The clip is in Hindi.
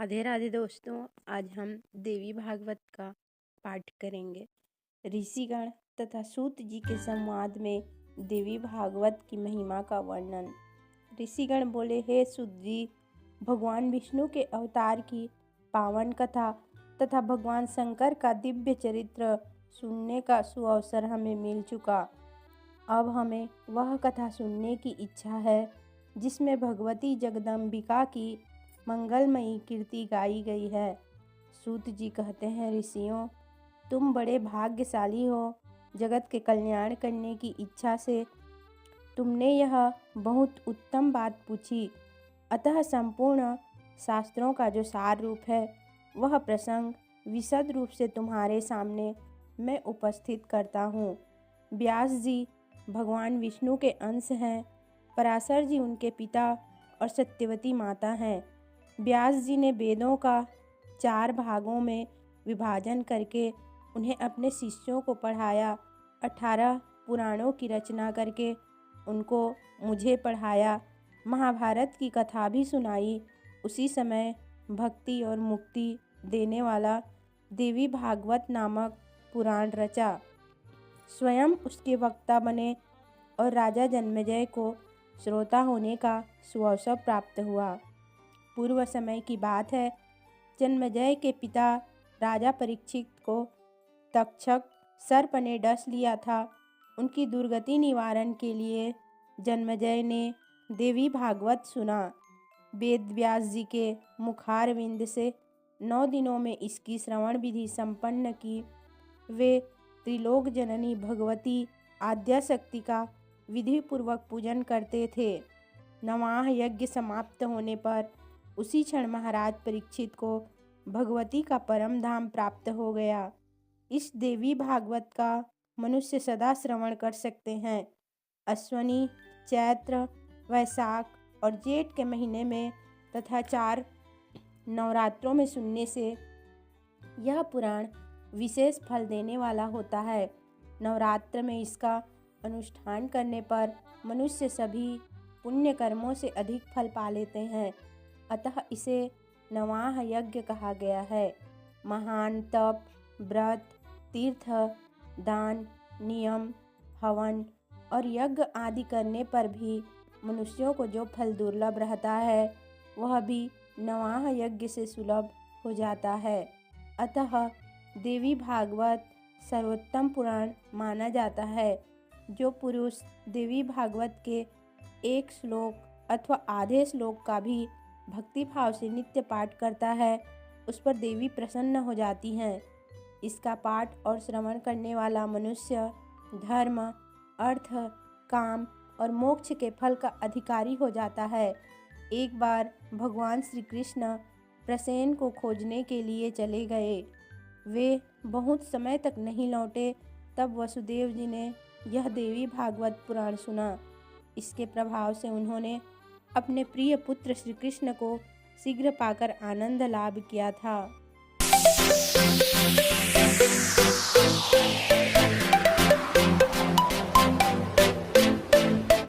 राधे राधे दोस्तों, आज हम देवी भागवत का पाठ करेंगे। ऋषिगण तथा सूत जी के संवाद में देवी भागवत की महिमा का वर्णन। ऋषिगण बोले, हे सूत जी, भगवान विष्णु के अवतार की पावन कथा तथा भगवान शंकर का दिव्य चरित्र सुनने का सुअवसर हमें मिल चुका। अब हमें वह कथा सुनने की इच्छा है जिसमें भगवती जगदम्बिका की मंगलमयी कीर्ति गाई गई है। सूत जी कहते हैं, ऋषियों, तुम बड़े भाग्यशाली हो। जगत के कल्याण करने की इच्छा से तुमने यह बहुत उत्तम बात पूछी। अतः संपूर्ण शास्त्रों का जो सार रूप है वह प्रसंग विशद रूप से तुम्हारे सामने मैं उपस्थित करता हूँ। व्यास जी भगवान विष्णु के अंश हैं। पराशर जी उनके पिता और सत्यवती माता हैं। व्यास जी ने वेदों का 4 भागों में विभाजन करके उन्हें अपने शिष्यों को पढ़ाया। 18 पुराणों की रचना करके उनको मुझे पढ़ाया। महाभारत की कथा भी सुनाई। उसी समय भक्ति और मुक्ति देने वाला देवी भागवत नामक पुराण रचा। स्वयं उसके वक्ता बने और राजा जन्मेजय को श्रोता होने का सुअवसर प्राप्त हुआ। पूर्व समय की बात है। जन्मेजय के पिता राजा परीक्षित को तक्षक सर्प ने डस लिया था। उनकी दुर्गति निवारण के लिए जन्मेजय ने देवी भागवत सुना। वेद व्यास जी के मुखारविंद से 9 दिनों में इसकी श्रवण विधि संपन्न की। वे त्रिलोक जननी भगवती आद्याशक्ति का विधि पूर्वक पूजन करते थे। नवाह यज्ञ समाप्त होने पर उसी क्षण महाराज परीक्षित को भगवती का परम धाम प्राप्त हो गया। इस देवी भागवत का मनुष्य सदा श्रवण कर सकते हैं। अश्वनी, चैत्र, वैशाख और जेठ के महीने में तथा 4 नवरात्रों में सुनने से यह पुराण विशेष फल देने वाला होता है। नवरात्र में इसका अनुष्ठान करने पर मनुष्य सभी पुण्य कर्मों से अधिक फल पा लेते हैं। अतः इसे नवाह यज्ञ कहा गया है। महान तप, व्रत, तीर्थ, दान, नियम, हवन और यज्ञ आदि करने पर भी मनुष्यों को जो फल दुर्लभ रहता है वह भी नवाह यज्ञ से सुलभ हो जाता है। अतः देवी भागवत सर्वोत्तम पुराण माना जाता है। जो पुरुष देवी भागवत के 1 श्लोक अथवा आधे श्लोक का भी भक्ति भाव से नित्य पाठ करता है उस पर देवी प्रसन्न हो जाती हैं। इसका पाठ और श्रवण करने वाला मनुष्य धर्म, अर्थ, काम और मोक्ष के फल का अधिकारी हो जाता है। एक बार भगवान श्री कृष्ण प्रसेन को खोजने के लिए चले गए। वे बहुत समय तक नहीं लौटे। तब वसुदेव जी ने यह देवी भागवत पुराण सुना। इसके प्रभाव से उन्होंने अपने प्रिय पुत्र श्री कृष्ण को शीघ्र पाकर आनंद लाभ किया था।